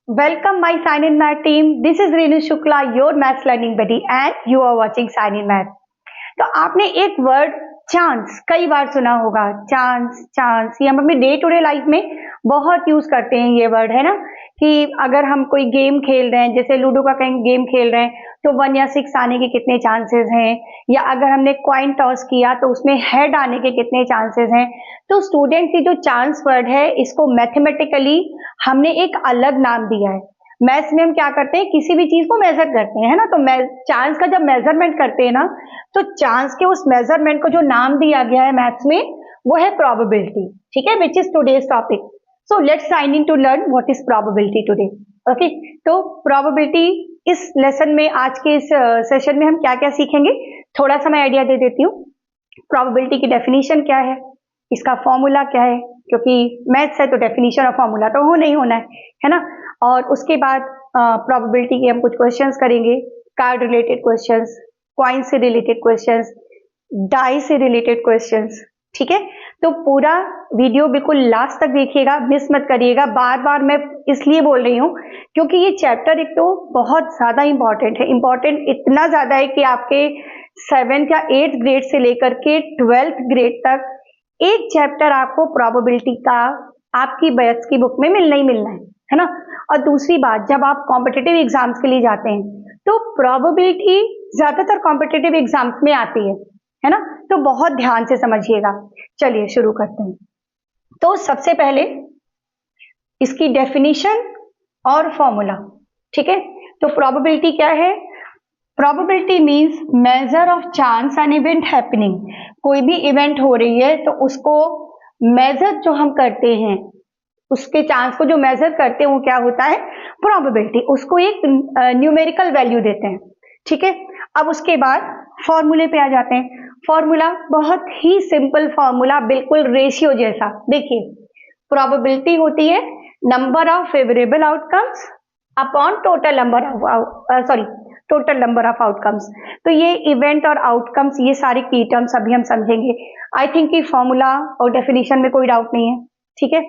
Welcome my Sign in Math team. This is Renu Shukla, your maths learning buddy, and you are watching Sign in Math. तो आपने एक word chance कई बार सुना होगा, chance chance. ये हम अपने डे टू डे लाइफ में बहुत यूज करते हैं ये वर्ड, है ना। कि अगर हम कोई गेम खेल रहे हैं, जैसे लूडो का कहीं गेम खेल रहे हैं, तो 1 या 6 आने के कितने चांसेस हैं, या अगर हमने कॉइन टॉस किया तो उसमें हेड आने के कितने चांसेस हैं। तो स्टूडेंट्स, ये जो चांस वर्ड है इसको मैथमेटिकली हमने एक अलग नाम दिया है। मैथ्स में हम क्या करते हैं, किसी भी चीज को मेजर करते हैं, है ना। तो चांस का जब मेजरमेंट करते हैं ना, तो चांस के उस मेजरमेंट को जो नाम दिया गया है मैथ्स में, वो है प्रोबेबिलिटी। ठीक है, which is today's topic. So let's sign in to learn what is probability today. Okay, तो प्रोबेबिलिटी इस लेसन में, आज के इस सेशन में हम क्या क्या सीखेंगे, थोड़ा सा मैं आइडिया दे देती हूँ। प्रोबेबिलिटी की डेफिनेशन क्या है, इसका फॉर्मूला क्या है, क्योंकि मैथ्स है तो डेफिनेशन और फॉर्मूला तो नहीं होना है ना। और उसके बाद प्रोबेबिलिटी के हम कुछ क्वेश्चंस करेंगे, कार्ड रिलेटेड क्वेश्चंस, कॉइन से रिलेटेड क्वेश्चंस, डाई से रिलेटेड क्वेश्चंस। ठीक है, तो पूरा वीडियो बिल्कुल लास्ट तक देखिएगा, मिस मत करिएगा। बार बार मैं इसलिए बोल रही हूँ क्योंकि ये चैप्टर एक तो बहुत ज्यादा इंपॉर्टेंट है। इंपॉर्टेंट इतना ज्यादा है कि आपके 7th या 8th ग्रेड से लेकर के 12th ग्रेड तक एक चैप्टर आपको प्रोबेबिलिटी का आपकी मैथ्स की बुक में मिलना ही मिलना है ना। और दूसरी बात, जब आप कॉम्पिटिटिव एग्जाम्स के लिए जाते हैं तो प्रोबेबिलिटी ज्यादातर कॉम्पिटिटिव एग्जाम्स में आती है ना। तो बहुत ध्यान से समझिएगा। चलिए शुरू करते हैं। तो सबसे पहले इसकी डेफिनेशन और फॉर्मूला। ठीक है, तो प्रोबेबिलिटी क्या है। Probability means measure of chance an event happening. कोई भी इवेंट हो रही है तो उसको मेजर जो हम करते हैं, उसके चांस को जो मेजर करते हैं वो क्या होता है, प्रोबेबिलिटी। उसको एक न्यूमेरिकल वैल्यू देते हैं। ठीक है, अब उसके बाद फॉर्मूले पे आ जाते हैं। फॉर्मूला बहुत ही सिंपल फॉर्मूला, बिल्कुल रेशियो जैसा। देखिए, प्रोबेबिलिटी होती है number of favourable outcomes upon total number of outcomes. तो ये इवेंट और आउटकम्स, ये सारे की टर्म्स अभी हम समझेंगे। आई थिंक कि फॉर्मूला और डेफिनेशन में कोई डाउट नहीं है। ठीक है,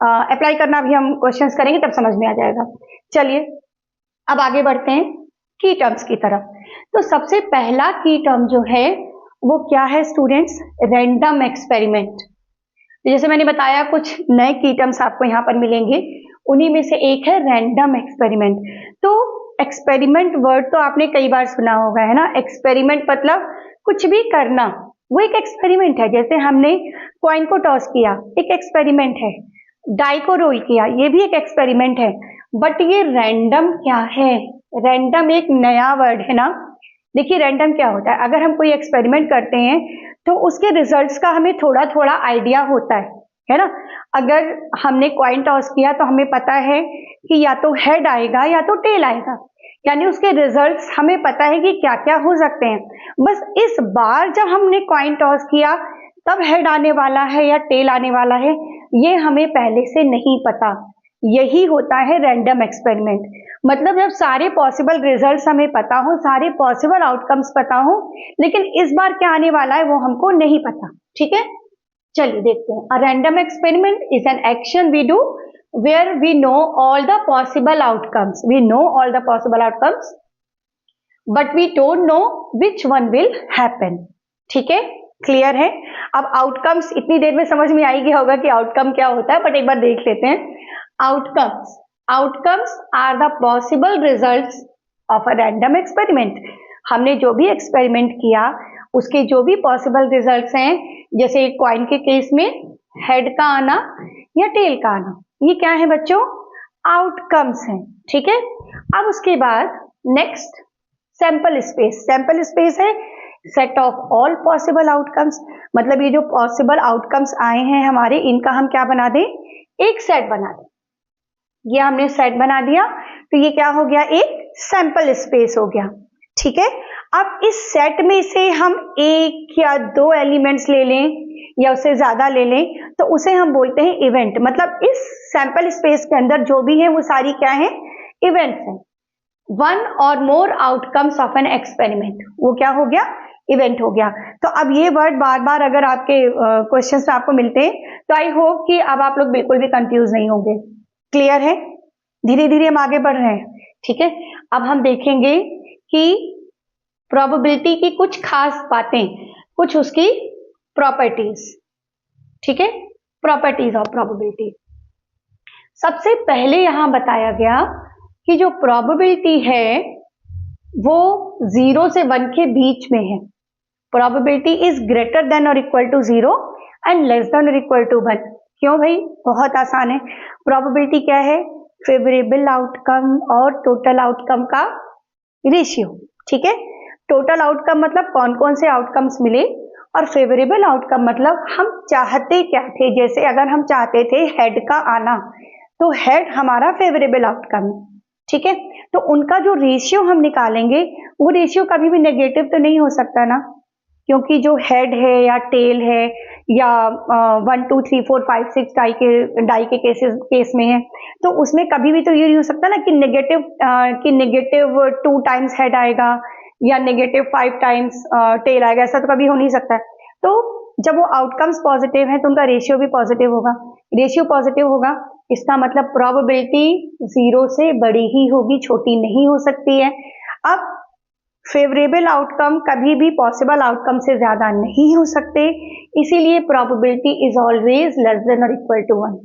अप्लाई करना भी हम क्वेश्चंस करेंगे तब समझ में आ जाएगा। चलिए अब आगे बढ़ते हैं की टर्म्स की तरफ। तो सबसे पहला की टर्म जो है वो क्या है स्टूडेंट्स, रैंडम एक्सपेरिमेंट। जैसे मैंने बताया कुछ नए की टर्म्स आपको यहाँ पर मिलेंगे, उन्हीं में से एक है रैंडम एक्सपेरिमेंट। तो एक्सपेरिमेंट वर्ड तो आपने कई बार सुना होगा, है ना। एक्सपेरिमेंट मतलब कुछ भी करना, वो एक एक्सपेरिमेंट है। जैसे हमने कॉइन को टॉस किया, एक एक्सपेरिमेंट है। डाई को रोल किया, ये भी एक एक्सपेरिमेंट है। बट ये रैंडम क्या है, रैंडम एक नया वर्ड है ना। देखिए रैंडम क्या होता है, अगर हम कोई एक्सपेरिमेंट करते हैं तो उसके रिजल्ट्स का हमें थोड़ा थोड़ा आइडिया होता है ना। अगर हमने कॉइन टॉस किया तो हमें पता है कि या तो हेड आएगा या तो टेल आएगा, यानी उसके रिजल्ट्स हमें पता है कि क्या क्या हो सकते हैं। बस इस बार जब हमने कॉइन टॉस किया तब हेड आने वाला है या टेल आने वाला है, ये हमें पहले से नहीं पता। यही होता है रैंडम एक्सपेरिमेंट। मतलब जब सारे पॉसिबल रिजल्ट्स हमें पता हो, सारे पॉसिबल आउटकम्स पता हो, लेकिन इस बार क्या आने वाला है वो हमको नहीं पता। ठीक है, चलिए देखते हैं। A random experiment is an action we do where we know all the possible outcomes. We know all the possible outcomes but we don't know which one will happen. ठीक है, क्लियर है। अब आउटकम्स इतनी देर में समझ में आ ही गया होगा कि आउटकम क्या होता है, बट एक बार देख लेते हैं। Outcomes are the possible results of a random experiment। हमने जो भी एक्सपेरिमेंट किया उसके जो भी पॉसिबल रिजल्ट्स हैं, जैसे कॉइन के केस में हेड का आना या टेल का आना, ये क्या है बच्चों, आउटकम्स हैं। ठीक है, अब उसके बाद next sample space. Sample space है set of all possible outcomes. मतलब ये जो पॉसिबल आउटकम्स आए हैं हमारे, इनका हम क्या बना दें, एक सेट बना दें। ये हमने सेट बना दिया तो ये क्या हो गया, एक सैंपल स्पेस हो गया। ठीक है, अब इस सेट में से हम एक या दो एलिमेंट्स ले लें या उससे ज्यादा ले लें तो उसे हम बोलते हैं इवेंट। मतलब इस सैंपल स्पेस के अंदर जो भी है वो सारी क्या है, इवेंट्स हैं। वन और मोर आउटकम्स ऑफ एन एक्सपेरिमेंट, वो क्या हो गया, इवेंट हो गया। तो अब ये वर्ड बार बार अगर आपके क्वेश्चंस में आपको मिलते हैं तो आई होप कि अब आप लोग बिल्कुल भी कंफ्यूज नहीं होंगे। क्लियर है। धीरे धीरे हम आगे बढ़ रहे हैं, ठीक है। अब हम देखेंगे कि प्रोबेबिलिटी की कुछ खास बातें, कुछ उसकी प्रॉपर्टीज, ठीक है, प्रॉपर्टीज ऑफ प्रोबेबिलिटी। सबसे पहले यहां बताया गया कि जो प्रोबेबिलिटी है वो 0 से 1 के बीच में है। प्रोबेबिलिटी इज ग्रेटर देन और equal to 0 and less than और इक्वल टू 1। क्यों भाई? बहुत आसान है। प्रोबेबिलिटी क्या है? फेवरेबल आउटकम और टोटल आउटकम का रेशियो, ठीक है। टोटल आउटकम मतलब कौन कौन से आउटकम्स मिले, और फेवरेबल आउटकम मतलब हम चाहते क्या थे। जैसे अगर हम चाहते थे हेड का आना, तो हेड हमारा फेवरेबल आउटकम है, ठीक है। तो उनका जो रेशियो हम निकालेंगे, वो रेशियो कभी भी नेगेटिव तो नहीं हो सकता ना, क्योंकि जो हेड है या टेल है या 1 2 3 4 5 6 डाई के केस में है, तो उसमें कभी भी तो ये नहीं हो सकता ना कि नेगेटिव 2 टाइम्स हेड आएगा या नेगेटिव 5 टाइम्स टेल आएगा, ऐसा तो कभी हो नहीं सकता। तो जब वो आउटकम्स पॉजिटिव है तो उनका रेशियो भी पॉजिटिव होगा। रेशियो पॉजिटिव होगा, इसका मतलब प्रोबेबिलिटी 0 से बड़ी ही होगी, छोटी नहीं हो सकती है। अब फेवरेबल आउटकम कभी भी पॉसिबल आउटकम से ज्यादा नहीं हो सकते, इसीलिए probability is always less than और इक्वल टू 1।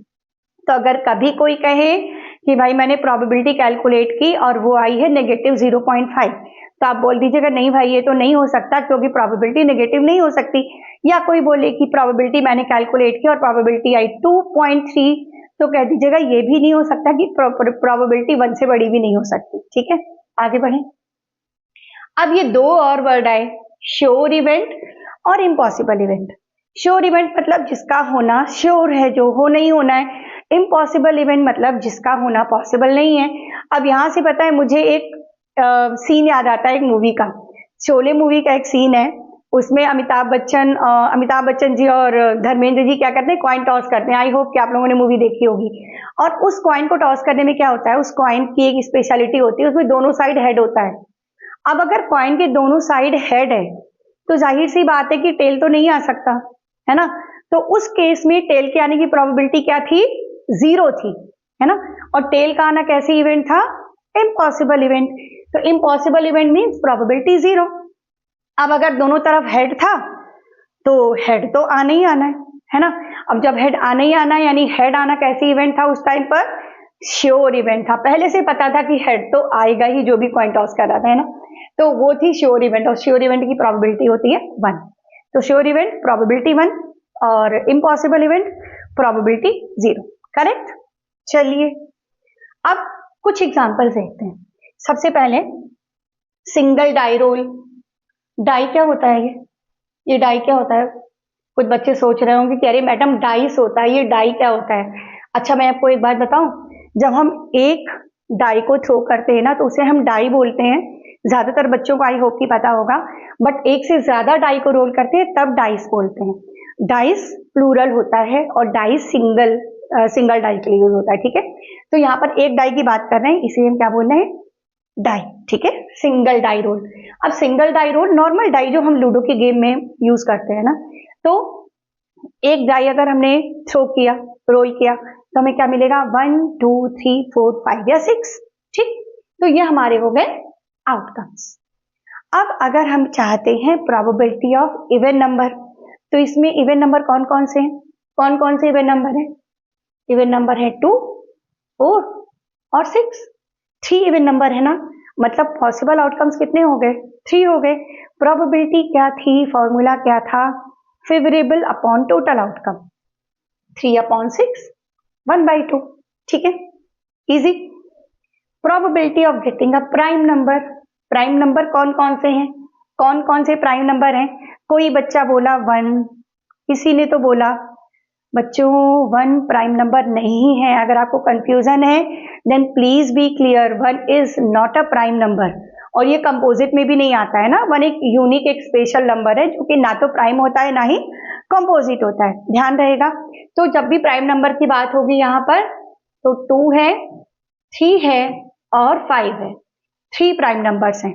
तो अगर कभी कोई कहे कि भाई मैंने प्रोबेबिलिटी कैलकुलेट की और वो आई है नेगेटिव 0.5, तो आप बोल दीजिएगा नहीं भाई ये तो नहीं हो सकता, क्योंकि प्रोबेबिलिटी नेगेटिव नहीं हो सकती। या कोई बोले कि प्रोबेबिलिटी मैंने कैलकुलेट की और प्रोबेबिलिटी आई 2.3, तो कह दीजिएगा ये भी नहीं हो सकता कि प्रोबेबिलिटी 1 से बड़ी भी नहीं हो सकती, ठीक है। आगे बढ़े। अब ये दो और वर्ड आए, श्योर इवेंट और इम्पॉसिबल इवेंट। श्योर इवेंट मतलब जिसका होना श्योर है, जो हो नहीं होना है। इम्पॉसिबल इवेंट मतलब जिसका होना पॉसिबल नहीं है। अब यहां से पता है मुझे एक सीन याद आता है, एक मूवी का, शोले मूवी का एक सीन है। उसमें अमिताभ बच्चन जी और धर्मेंद्र जी क्या करते हैं, कॉइन टॉस करते हैं। आई होप कि आप लोगों ने मूवी देखी होगी। और उस कॉइन को टॉस करने में क्या होता है, उस कॉइन की एक स्पेशलिटी होती है, उसमें दोनों साइड हेड होता है। अब अगर कॉइन के दोनों साइड हेड है, तो जाहिर सी बात है कि टेल तो नहीं आ सकता, है ना। तो उस केस में टेल के आने की प्रोबेबिलिटी क्या थी? 0 थी, है ना। और टेल का आना कैसे इवेंट था? Impossible event. तो इम्पॉसिबल इवेंट मीन्स प्रोबेबिलिटी 0। अब अगर दोनों तरफ हेड था, तो हेड तो आना ही आना है ना। अब जब हेड आना ही आना है, यानी हेड आना कैसे इवेंट था उस टाइम पर? श्योर इवेंट था। पहले से पता था कि हेड तो आएगा ही, जो भी कॉइन टॉस कर रहा था, है ना। तो वो थी श्योर इवेंट, और श्योर इवेंट की प्रोबेबिलिटी होती है 1। तो श्योर इवेंट प्रोबेबिलिटी 1 और इम्पॉसिबल इवेंट प्रोबेबिलिटी 0। करेक्ट। चलिए अब कुछ एग्जांपल्स देखते हैं। सबसे पहले सिंगल डाई रोल। डाई क्या होता है? ये डाई क्या होता है? कुछ बच्चे सोच रहे होंगे कि अरे मैडम डाइस होता है, ये डाई क्या होता है? अच्छा मैं आपको एक बात बताऊं, जब हम एक डाई को थ्रो करते हैं ना, तो उसे हम डाई बोलते हैं। ज्यादातर बच्चों को आई होप की पता होगा, बट एक से ज्यादा डाई को रोल करते हैं तब डाइस बोलते हैं। डाइस प्लूरल होता है और डाइस सिंगल डाई के लिए यूज होता है, ठीक है। तो यहाँ पर एक डाई की बात कर रहे हैं, इसे हम क्या बोल रहे हैं? डाई, ठीक है। Single die roll. अब single die roll normal die जो हम लूडो के गेम में यूज करते हैं ना, तो एक डाई अगर हमने थ्रो किया, रोल किया, तो हमें क्या मिलेगा? 1 2 3 4 5 या 6, ठीक। तो ये हमारे हो गए आउटकम्स। अब अगर हम चाहते हैं प्रोबेबिलिटी ऑफ इवन नंबर, तो इसमें इवन नंबर कौन कौन से हैं? कौन कौन से इवन नंबर हैं? इवन नंबर है 2 4 और 6। 3 इवन नंबर है ना, मतलब पॉसिबल आउटकम्स कितने हो गए? 3 हो गए। प्रोबेबिलिटी क्या थी? फॉर्मूला क्या था? फेवरेबल अपॉन टोटल आउटकम, 3/6 1/2, ठीक है, easy. Probability of getting a prime number. Prime number कौन कौन से हैं? कौन कौन से प्राइम नंबर हैं? कोई बच्चा बोला 1, किसी ने तो बोला बच्चों 1 प्राइम नंबर नहीं है। अगर आपको कंफ्यूजन है then please be clear, 1 is not a prime number. और ये कंपोजिट में भी नहीं आता है ना। 1 एक यूनिक, एक स्पेशल नंबर है, जो कि ना तो प्राइम होता है ना ही कंपोजिट होता है, ध्यान रहेगा। तो जब भी प्राइम नंबर की बात होगी यहाँ पर, तो 2 है, 3 है और 5 है। 3 प्राइम नंबर्स हैं।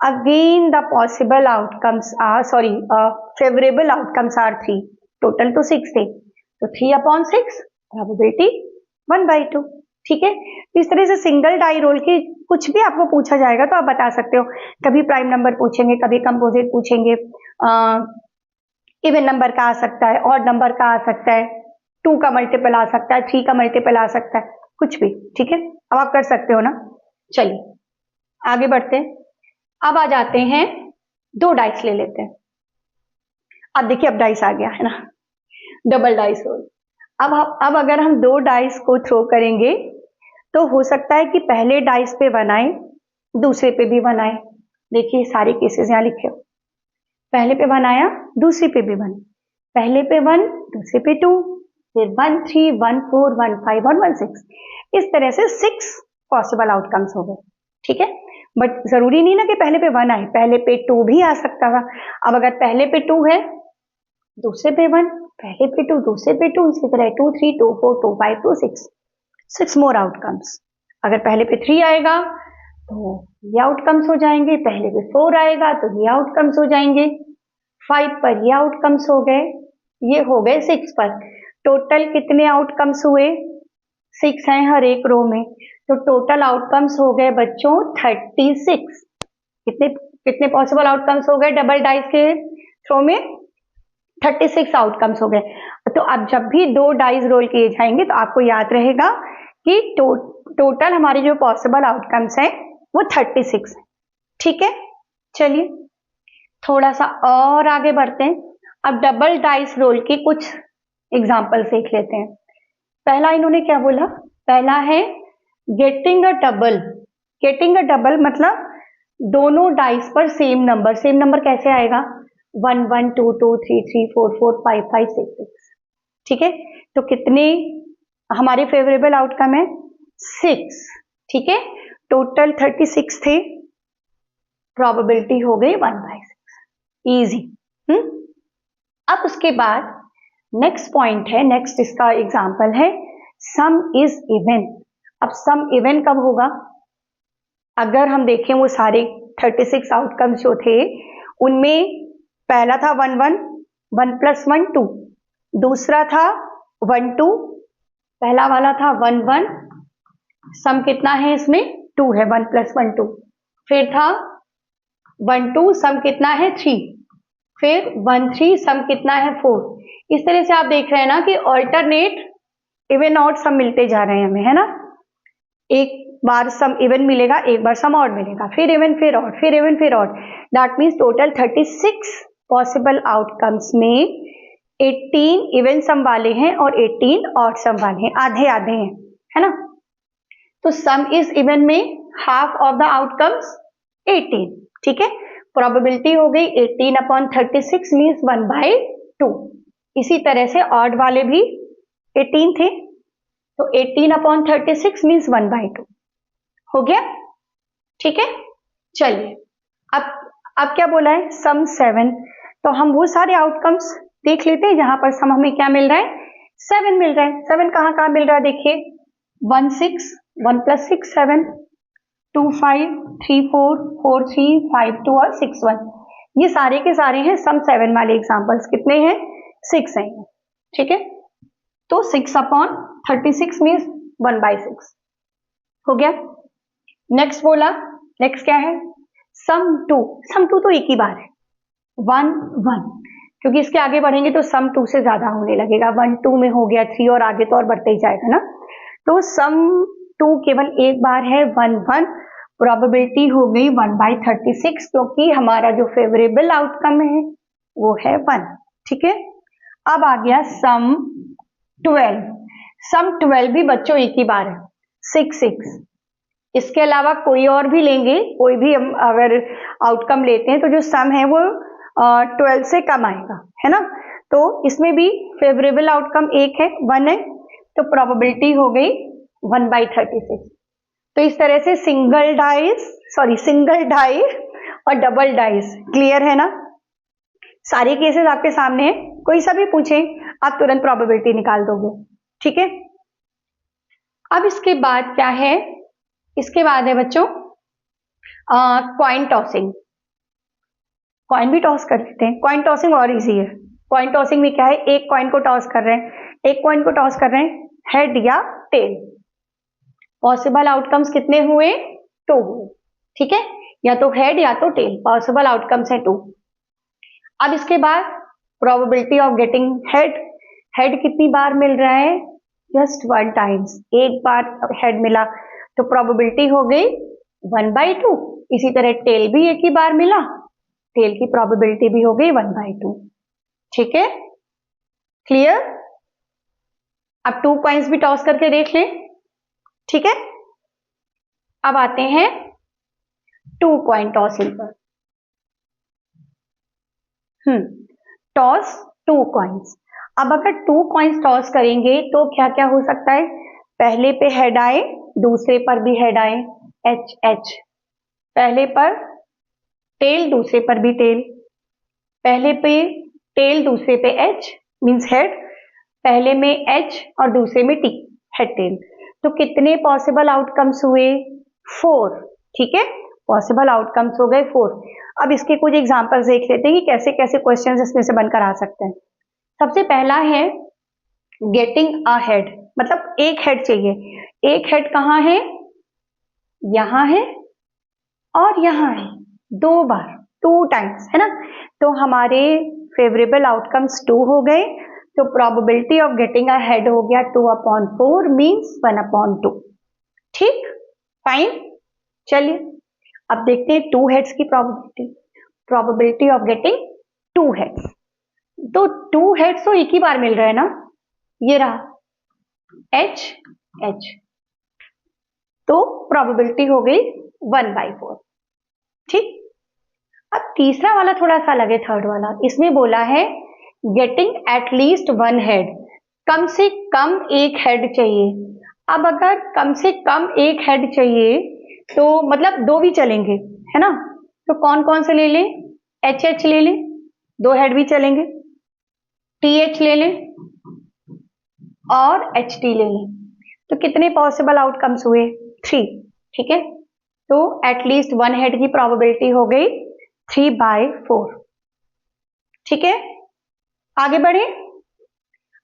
Again the possible outcomes are favourable outcomes are 3, total तो 6 थे। तो 3/6 प्रोबेबिलिटी 1/2, ठीक है। तो इस तरह से सिंगल डाई रोल के कुछ भी आपको पूछा जाएगा तो आप बता सकते हो। कभी प्राइम नंबर पूछेंगे, कभी कंपोजिट पूछेंगे, इवन नंबर का आ सकता है, ऑड नंबर का आ सकता है, 2 का मल्टीपल आ सकता है, 3 का मल्टीपल आ सकता है, कुछ भी। ठीक है, अब आप कर सकते हो ना। चलिए आगे बढ़ते हैं। अब आ जाते हैं, 2 डाइस ले लेते हैं। अब देखिए अब डाइस आ गया है ना, डबल डाइस रोल। अब अगर हम 2 डाइस को थ्रो करेंगे तो हो सकता है कि पहले डाइस पे 1 आए, दूसरे पे भी 1 आए। देखिए सारे केसेस यहाँ लिखे हो, पहले पे 1 आया, दूसरे पे भी 1, पहले पे 1, दूसरे पे 2, फिर 1 3 1 4 1 5 और 1 6। इस तरह से 6 पॉसिबल आउटकम्स हो गए। ठीक है, बट जरूरी नहीं ना कि पहले पे 1 आए, पहले पे 2 भी आ सकता था। अब अगर पहले पे 2 है, दूसरे पे 1, पहले पे 2, दूसरे पे 2, इसी तरह 2 3 2 4 2 5 2 6 मोर आउटकम्स। अगर पहले पे 3 आएगा तो ये आउटकम्स हो जाएंगे, पहले पे 4 आएगा तो ये आउटकम्स हो जाएंगे, 5 पर ये आउटकम्स हो गए, ये हो गए 6 पर। टोटल कितने आउटकम्स हुए? 6 हैं हर एक रो में, तो टोटल आउटकम्स हो गए बच्चों 36। कितने कितने पॉसिबल आउटकम्स हो गए डबल डाइस के थ्रो में? 36 आउटकम्स हो गए। तो अब जब भी 2 डाइस रोल किए जाएंगे तो आपको याद रहेगा कि टोटल हमारे जो पॉसिबल आउटकम्स हैं वो 36 है। ठीक है, चलिए थोड़ा सा और आगे बढ़ते हैं। अब डबल डाइस रोल की कुछ एग्जाम्पल देख लेते हैं। पहला इन्होंने क्या बोला? पहला है getting a double. Getting a double मतलब दोनों डाइस पर सेम नंबर। सेम नंबर कैसे आएगा? 1 1 2 2 3 3 4 4 5 5 6 6। ठीक है, तो कितने हमारे फेवरेबल आउटकम है? 6। ठीक है, टोटल 36 थे, प्रोबेबिलिटी हो गई 1/6। इजी। अब उसके बाद नेक्स्ट पॉइंट है, नेक्स्ट इसका एग्जांपल है सम इज इवन। अब सम इवन कब होगा? अगर हम देखें वो सारे 36 आउटकम्स जो थे उनमें पहला था 1 1 1 + 1 2, दूसरा था 1 2, पहला वाला था 1 1, सम कितना है इसमें? 2 है, 1 + 1 2। फिर था 1 2, सम कितना है? 3। फिर 1 3, सम कितना है? 4। इस तरह से आप देख रहे हैं ना कि ऑल्टरनेट इवन ऑड सम मिलते जा रहे हैं हमें, है ना। एक बार सम इवन मिलेगा, एक बार सम ऑड मिलेगा, फिर इवन, फिर ऑड, फिर इवन, फिर odd. That means total 36 possible outcomes में 18 इवन सम वाले हैं और 18 ऑड सम वाले हैं, आधे आधे हैं, है ना। तो सम इज इवन में हाफ ऑफ द आउटकम्स 18। ठीक है, प्रोबेबिलिटी हो गई 18/36 मीन्स 1/2। इसी तरह से ऑड वाले भी 18 थे, तो 18/36 मीन्स 1/2 हो गया। ठीक है, चलिए अब क्या बोला है? सम 7। तो हम वो सारे आउटकम्स देख लेते हैं जहां पर सम हमें क्या मिल रहा है? 7 मिल रहा है। 7 कहां कहां मिल रहा है? देखिए 1 6, 1 + 6 7, 2 5 3 4 4 3 5 2 और 6 1। ये सारे के सारे हैं सम 7 वाले एग्जांपल्स। कितने हैं? 6 हैं। ठीक है, तो 6/36 मीन्स 1/6 हो गया। नेक्स्ट बोला, नेक्स्ट क्या है? सम 2। सम 2 तो एक ही बार है, 1 1, क्योंकि इसके आगे बढ़ेंगे तो सम 2 से ज्यादा होने लगेगा। 1 2 में हो गया, 3 और आगे तो और बढ़ते ही जाएगा ना। तो सम 2 केवल एक बार है, 1 1। प्रोबेबिलिटी हो गई 1/36, क्योंकि हमारा जो फेवरेबल आउटकम है वो है 1। ठीक है, अब आ गया सम 12। सम 12 भी बच्चों एक ही बार है, 6 6। इसके अलावा कोई और भी लेंगे, कोई भी हम अगर आउटकम लेते हैं तो जो सम है वो 12 से कम आएगा, है ना। तो इसमें भी फेवरेबल आउटकम एक है, 1 है, तो प्रोबेबिलिटी हो गई 1/36। तो इस तरह से सिंगल डाई और डबल डाइस क्लियर है ना। सारे केसेस आपके सामने है, कोई सा भी पूछे आप तुरंत प्रोबेबिलिटी निकाल दोगे। ठीक है, अब इसके बाद क्या है? इसके बाद है बच्चों कॉइन टॉसिंग। कॉइन भी टॉस कर लेते हैं। कॉइन टॉसिंग और इजी है। कॉइन टॉसिंग में क्या है? एक कॉइन को टॉस कर रहे हैं, एक कॉइन को टॉस कर रहे हैं हेड या टेल। पॉसिबल आउटकम्स कितने हुए? 2 हुए, ठीक है, या तो हेड या तो टेल, पॉसिबल आउटकम्स है 2। अब इसके बाद probability of getting head, head कितनी बार मिल रहा है? जस्ट 1 टाइम्स, एक बार हेड मिला तो प्रोबेबिलिटी हो गई 1/2। इसी तरह टेल भी एक ही बार मिला, टेल की प्रोबेबिलिटी भी हो गई 1/2, ठीक है, क्लियर? अब 2 कॉइन्स भी टॉस करके देख लें, ठीक है। अब आते हैं 2 कॉइन टॉसिंग पर। Toss 2 coins. अब अगर 2 कॉइन्स टॉस करेंगे तो क्या क्या हो सकता है? पहले पे हेड आए, दूसरे पर भी हेड आए, एच एच, पहले पर टेल, दूसरे पर भी टेल, पहले पे टेल, दूसरे पे एच मींस हेड, पहले में एच और दूसरे में टी, हेड टेल। तो कितने पॉसिबल आउटकम्स हुए? 4, ठीक है, पॉसिबल आउटकम्स हो गए 4। अब इसके कुछ एग्जांपल्स देख लेते हैं कि कैसे कैसे क्वेश्चंस इसमें से बनकर आ सकते हैं। सबसे पहला है गेटिंग अ हेड, मतलब एक हेड चाहिए। एक हेड कहाँ है? यहां है और यहां है, 2 बार, 2 टाइम्स, है ना। तो हमारे फेवरेबल आउटकम्स 2 हो गए, तो probability of getting a head हो गया 2/4 मींस 1/2, ठीक, फाइन। चलिए अब देखते हैं 2 हेड्स की probability, probability of getting 2 heads. तो 2 हेड्स तो एक ही बार मिल रहा है ना, ये रहा एच एच, तो प्रोबेबिलिटी हो गई 1/4, ठीक। अब तीसरा वाला थोड़ा सा अलग है, थर्ड वाला। इसमें बोला है गेटिंग एटलीस्ट 1 हेड, कम से कम एक हेड चाहिए। अब अगर कम से कम एक हेड चाहिए तो मतलब 2 भी चलेंगे, है ना। तो कौन कौन से ले लें? एच एच ले लें, 2 हेड भी चलेंगे, टी एच ले लें और एच टी ले लें। तो कितने पॉसिबल आउटकम्स हुए? 3, ठीक है। तो एटलीस्ट 1 हेड की प्रोबेबिलिटी हो गई 3/4, ठीक है। आगे बढ़े।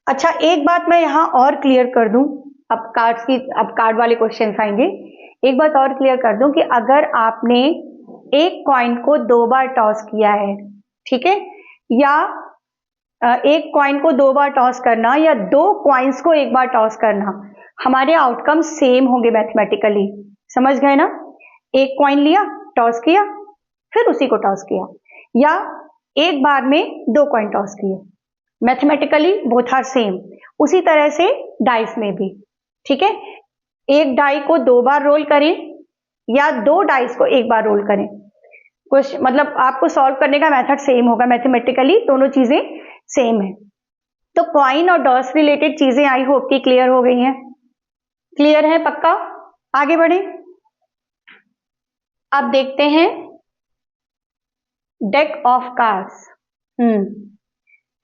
अच्छा एक बात मैं यहां और क्लियर कर दूं, अब कार्ड वाले क्वेश्चन आएंगे। एक बात और क्लियर कर दूं कि अगर आपने एक कॉइन को 2 बार टॉस किया है, ठीक है, या एक कॉइन को 2 बार टॉस करना या 2 कॉइन्स को एक बार टॉस करना, हमारे आउटकम सेम होंगे मैथमेटिकली, समझ गए ना। एक कॉइन लिया, टॉस किया, फिर उसी को टॉस किया, या एक बार में 2 कॉइन टॉस किए, मैथमेटिकली बोथ आर सेम। उसी तरह से डाइस में भी, ठीक है, एक डाई को 2 बार रोल करें या 2 डाइस को एक बार रोल करें, कुछ मतलब आपको सॉल्व करने का मेथड सेम होगा, मैथमेटिकली दोनों चीजें सेम है। तो कॉइन और डॉस रिलेटेड चीजें आई होप कि क्लियर हो गई हैं। क्लियर है पक्का? आगे बढ़े। अब देखते हैं डेक ऑफ कार्ड्स।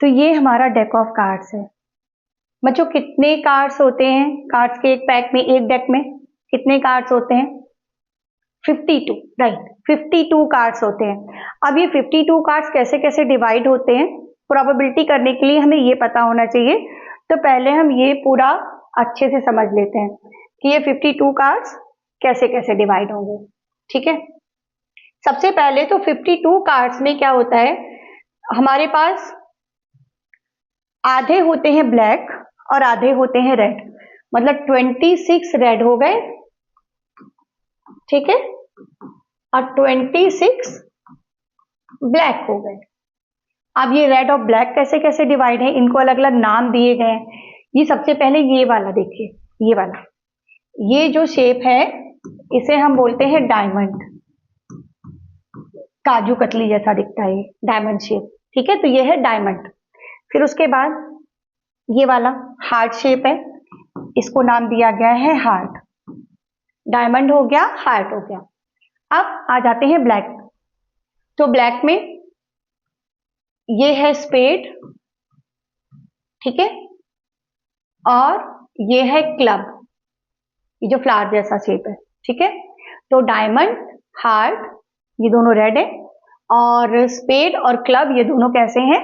तो ये हमारा डेक ऑफ कार्ड्स है। बच्चों कितने कार्ड्स होते हैं कार्ड्स के एक पैक में, एक डेक में कितने कार्ड्स होते हैं? 52, राइट, 52 कार्ड्स होते हैं। अब ये 52 कार्ड्स कैसे कैसे डिवाइड होते हैं, प्रोबेबिलिटी करने के लिए हमें ये पता होना चाहिए। तो पहले हम ये पूरा अच्छे से समझ लेते हैं कि ये 52 कार्ड्स कैसे कैसे डिवाइड होंगे, ठीक है। सबसे पहले तो 52 कार्ड्स में क्या होता है, हमारे पास आधे होते हैं ब्लैक और आधे होते हैं रेड, मतलब 26 रेड हो गए, ठीक है, और 26 ब्लैक हो गए। अब ये रेड और ब्लैक कैसे कैसे डिवाइड है, इनको अलग अलग नाम दिए गए हैं। ये सबसे पहले ये वाला देखिए, ये वाला, ये जो शेप है इसे हम बोलते हैं डायमंड, काजू कतली जैसा दिखता है डायमंड शेप, ठीक है, तो ये है डायमंड। फिर उसके बाद ये वाला हार्ट शेप है, इसको नाम दिया गया है हार्ट, डायमंड हो गया, हार्ट हो गया। अब आ जाते हैं ब्लैक, तो ब्लैक में ये है स्पेड, ठीक है, और ये है क्लब, ये जो फ्लावर जैसा शेप है, ठीक है। तो डायमंड, हार्ट ये दोनों रेड है, और स्पेड और क्लब ये दोनों कैसे हैं?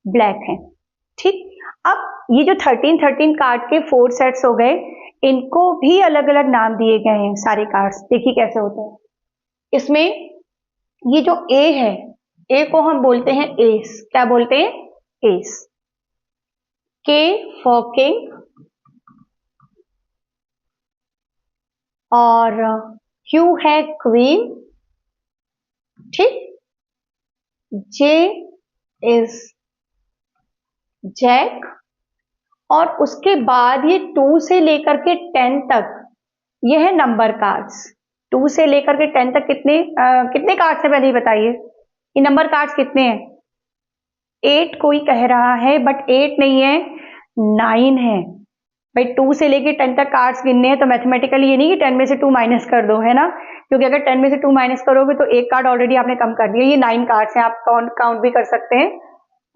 ब्लैक हैं, ठीक। अब ये जो 13 कार्ड के 4 सेट्स हो गए, इनको भी अलग अलग नाम दिए गए हैं सारे कार्ड्स। देखिए कैसे होता है। इसमें ये जो ए है, ए को हम बोलते हैं एस। क्या बोलते हैं? एस। के फॉर किंग, और क्यू है क्वीन, ठीक। जे इज जैक, और उसके बाद ये 2 से लेकर के 10 तक ये है नंबर कार्ड्स। 2 से लेकर के 10 तक कितने कार्ड्स है पहले ही बताइए। ये नंबर कार्ड्स कितने हैं? 8 कोई कह रहा है, बट 8 नहीं है, 9 है भाई। 2 से लेके 10 तक कार्ड्स गिनने हैं तो मैथमेटिकली ये नहीं कि 10 में से 2 माइनस कर दो, है ना, क्योंकि अगर 10 में से 2 माइनस करोगे तो एक कार्ड ऑलरेडी आपने कम कर दिया। ये 9 कार्ड्स हैं, आप काउंट भी कर सकते हैं।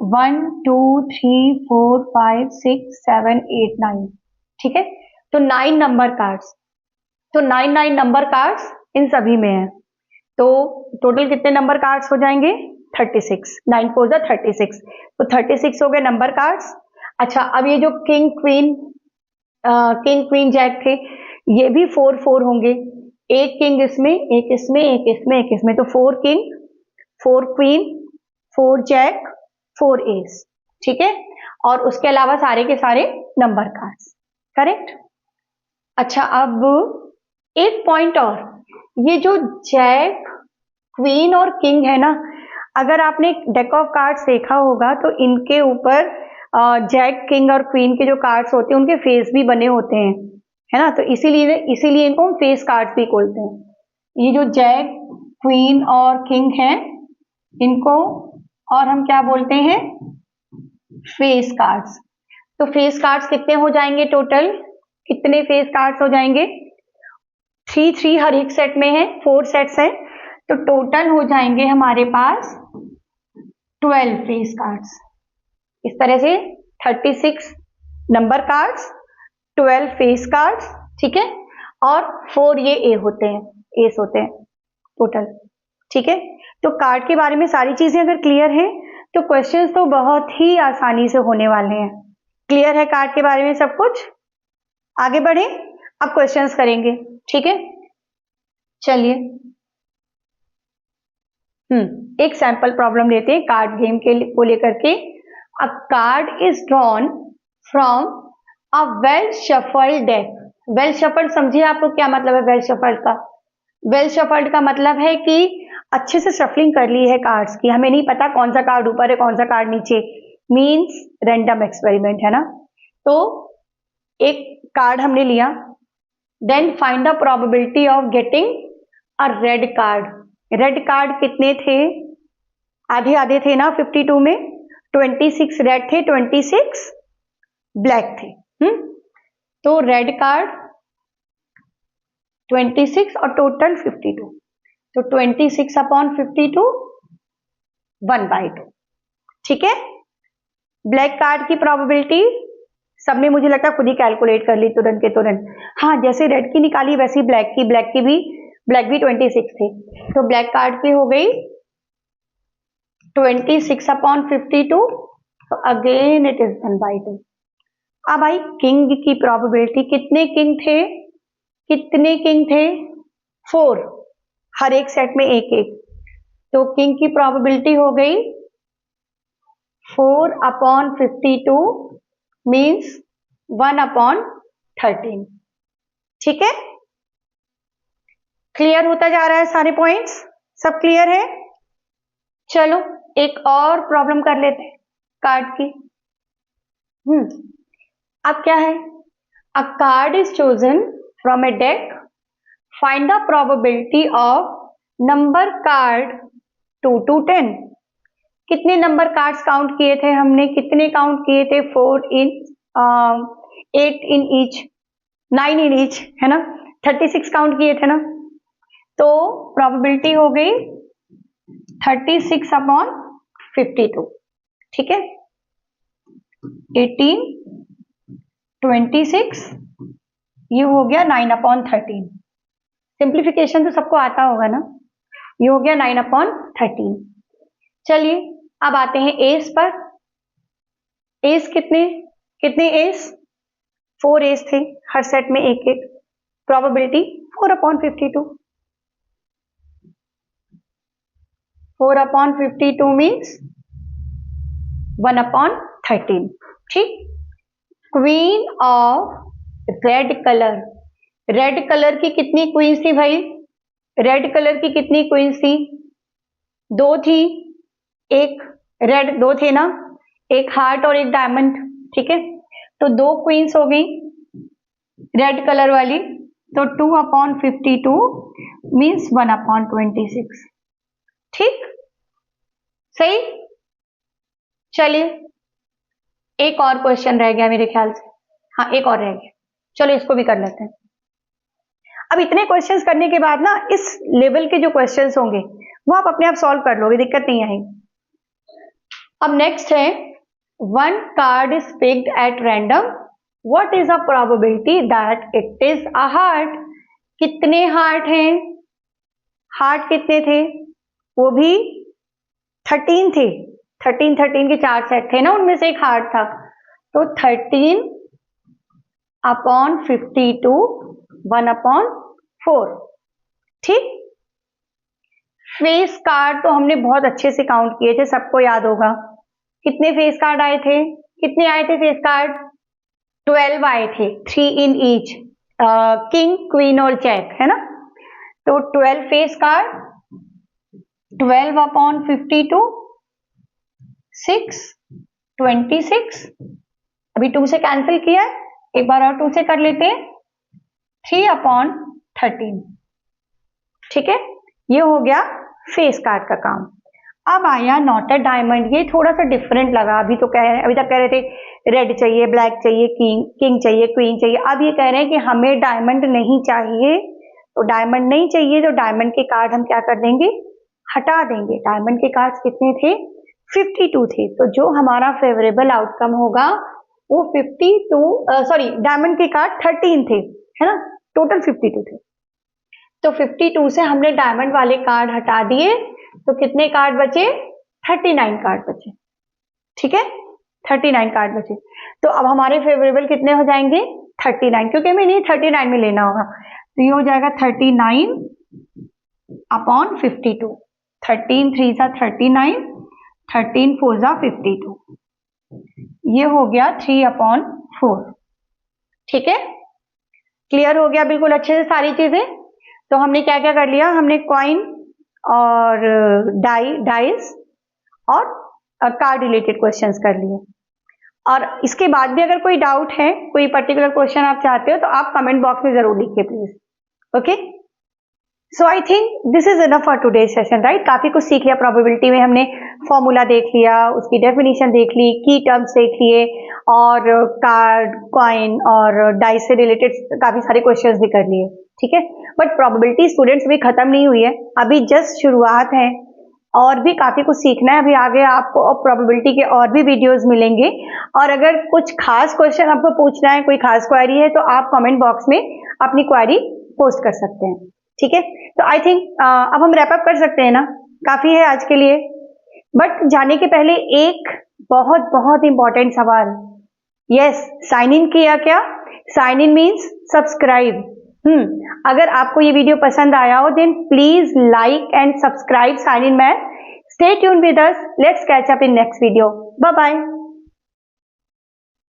1 2 3 4 5 6 7 8 9, ठीक है। तो 9 नंबर कार्ड्स, तो 9 नंबर कार्ड्स इन सभी में है। तो टोटल कितने नंबर कार्ड्स हो जाएंगे? 36। 9 4 जा 36, तो 36 हो गए नंबर कार्ड्स। अच्छा, अब ये जो किंग क्वीन जैक थे, ये भी 4 4 होंगे। एक किंग इसमें, एक इसमें, एक इसमें, एक इसमें, तो 4 किंग, 4 क्वीन, 4 जैक, 4 एस, ठीक है। और उसके अलावा सारे के सारे नंबर कार्ड्स, करेक्ट। अच्छा, अब एक पॉइंट और, ये जो जैक, क्वीन और किंग है ना, अगर आपने डेक ऑफ कार्ड्स देखा होगा तो इनके ऊपर जैक, किंग और क्वीन के जो कार्ड्स होते हैं उनके फेस भी बने होते हैं, है ना। तो इसीलिए इनको हम फेस कार्ड्स भी बोलते हैं। ये जो जैक, क्वीन और किंग हैं, इनको और हम क्या बोलते हैं? Face cards. तो फेस कार्ड्स कितने हो जाएंगे टोटल? कितने फेस कार्ड्स हो जाएंगे? 3 3 हर एक सेट में है, 4 सेट्स हैं, तो टोटल हो जाएंगे हमारे पास 12 फेस कार्ड्स। इस तरह से 36 नंबर कार्ड्स, 12 फेस कार्ड्स, ठीक है, और 4 ये ए होते हैं, एस होते हैं टोटल, ठीक है। तो कार्ड के बारे में सारी चीजें अगर क्लियर हैं तो क्वेश्चंस तो बहुत ही आसानी से होने वाले हैं। क्लियर है कार्ड के बारे में सब कुछ? आगे बढ़े, अब क्वेश्चंस करेंगे, ठीक है। चलिए, एक सैंपल प्रॉब्लम लेते हैं कार्ड गेम को लेकर के। अ card is drawn from a well shuffled deck. Well shuffled समझिए, आपको क्या मतलब है वेल शफल्ड का? वेल शफल्ड का मतलब है कि अच्छे से शफलिंग कर ली है कार्ड्स की, हमें नहीं पता कौन सा कार्ड ऊपर है कौन सा कार्ड नीचे, मींस रैंडम एक्सपेरिमेंट, है ना। तो एक कार्ड हमने लिया, then find the probability of getting a red card. Red card कितने थे? आधे आधे थे ना 52 में, 26 रेड थे, 26 ब्लैक थे। तो रेड कार्ड 26 और टोटल 52, तो 26 अपॉन 52 1/2, ठीक है। ब्लैक कार्ड की प्रोबेबिलिटी सबने मुझे लगता है खुद ही कैलकुलेट कर ली तुरंत के तुरंत। हाँ, जैसे रेड की निकाली वैसी ब्लैक भी 26 थे, तो ब्लैक कार्ड की हो गई 26 अपॉन 52, तो अगेन इट इज 1/2। अब आई किंग की प्रोबेबिलिटी, कितने किंग थे? 4, हर एक सेट में एक एक, तो किंग की प्रोबेबिलिटी हो गई 4 अपॉन 52 मीन्स 1/13, ठीक है। क्लियर होता जा रहा है सारे पॉइंट्स? सब क्लियर है? चलो एक और प्रॉब्लम कर लेते हैं कार्ड की। अब क्या है? अ card is chosen from A deck, find the probability of number card 2 to 10। कितने नंबर कार्ड्स काउंट किए थे हमने? कितने काउंट किए थे? 4 in 8 in each, 9 in each, है ना। 36 काउंट किए थे ना, तो प्रोबेबिलिटी हो गई 36 अपॉन 52, ठीक है। 18 26 ये हो गया 9/13। सिंप्लीफिकेशन तो सबको आता होगा ना, ये हो गया 9/13। चलिए अब आते हैं एस पर। एस कितने एस? 4 एज थे, हर सेट में एक एक, प्रोबेबिलिटी 4/52, 4/52 मीन्स 1/13, ठीक। Queen of red colour, red colour की कितनी क्वींस थी भाई? रेड कलर की कितनी क्वींस थी? 2 थी, एक रेड 2 थे ना, एक हार्ट और एक डायमंड, ठीक है। तो 2 क्वींस हो गई रेड कलर वाली, तो 2/52 मीन्स 1/26, ठीक, सही। चलिए एक और क्वेश्चन रह गया मेरे ख्याल से, हाँ एक और रह गया, चलो इसको भी कर लेते हैं। अब इतने क्वेश्चंस करने के बाद ना इस लेवल के जो क्वेश्चंस होंगे वो आप अपने आप सॉल्व कर लोगे, दिक्कत नहीं आएगी। अब नेक्स्ट है, one card is picked at random, what is a probability that it is a heart. कितने हार्ट हैं? हार्ट कितने थे? वो भी 13 थे, 13 के 4 सेट थे ना, उनमें से एक हार्ट था, तो 13/52 1/4, ठीक। फेस कार्ड तो हमने बहुत अच्छे से काउंट किए थे, सबको याद होगा। कितने फेस कार्ड आए थे? कितने आए थे फेस कार्ड? 12 आए थे, 3 इन ईच, किंग क्वीन और जैक, है ना। तो 12 फेस कार्ड, 12/52 6, 26, अभी 2 से कैंसिल किया है, एक बार और 2 से कर लेते हैं, 3/13, ठीक है। ये हो गया फेस कार्ड का काम। अब आया नॉटेड डायमंड, ये थोड़ा सा डिफरेंट लगा। अभी तो कह रहे हैं, अभी तक कह रहे थे रेड चाहिए, ब्लैक चाहिए, किंग चाहिए, क्वीन चाहिए, अब ये कह रहे हैं कि हमें डायमंड नहीं चाहिए। तो डायमंड नहीं चाहिए तो डायमंड के कार्ड हम क्या कर देंगे? हटा देंगे। डायमंड के कार्ड कितने थे? 52 थे। तो जो हमारा फेवरेबल आउटकम होगा वो 52, सॉरी डायमंड के कार्ड 13 थे, है ना, टोटल 52 थे। तो 52 से हमने डायमंड वाले कार्ड हटा दिए, तो कितने कार्ड बचे? 39 कार्ड बचे, ठीक है, 39 कार्ड बचे। तो अब हमारे फेवरेबल कितने हो जाएंगे? 39, क्योंकि हमें नहीं 39 में लेना होगा, तो ये हो जाएगा 39/52, 13 3 सा 39, 13 4 सा 52, ये हो गया 3/4, ठीक है। क्लियर हो गया बिल्कुल अच्छे से सारी चीजें। तो हमने क्या क्या कर लिया? हमने कॉइन और डाइस और कार्ड रिलेटेड क्वेश्चंस कर लिए। और इसके बाद भी अगर कोई डाउट है, कोई पर्टिकुलर क्वेश्चन आप चाहते हो, तो आप कमेंट बॉक्स में जरूर लिखिए please. Okay, so I think this is enough for today session, right. काफी कुछ सीख लिया प्रोबेबिलिटी में, हमने फॉर्मूला देख लिया, उसकी डेफिनेशन देख ली, की टर्म्स देख लिए, और कार्ड, कॉइन और डाइस से रिलेटेड काफी सारे क्वेश्चंस भी कर लिए, ठीक है। बट प्रोबेबिलिटी स्टूडेंट्स भी खत्म नहीं हुई है, अभी जस्ट शुरुआत है, और भी काफी कुछ सीखना है अभी आगे आपको, और प्रोबेबिलिटी के और भी वीडियोस मिलेंगे। और अगर कुछ खास क्वेश्चन आपको पूछना है, कोई खास क्वेरी है, तो आप कमेंट बॉक्स में अपनी क्वेरी पोस्ट कर सकते हैं, ठीक है। तो आई थिंक अब हम रैप अप कर सकते हैं ना, काफी है आज के लिए। बट जाने के पहले एक बहुत बहुत इंपॉर्टेंट सवाल, यस, साइन इन किया क्या? Sign in means subscribe. अगर आपको ये वीडियो पसंद आया हो, then please like and subscribe sign in math. Stay tuned with us, let's catch up in next video, bye bye.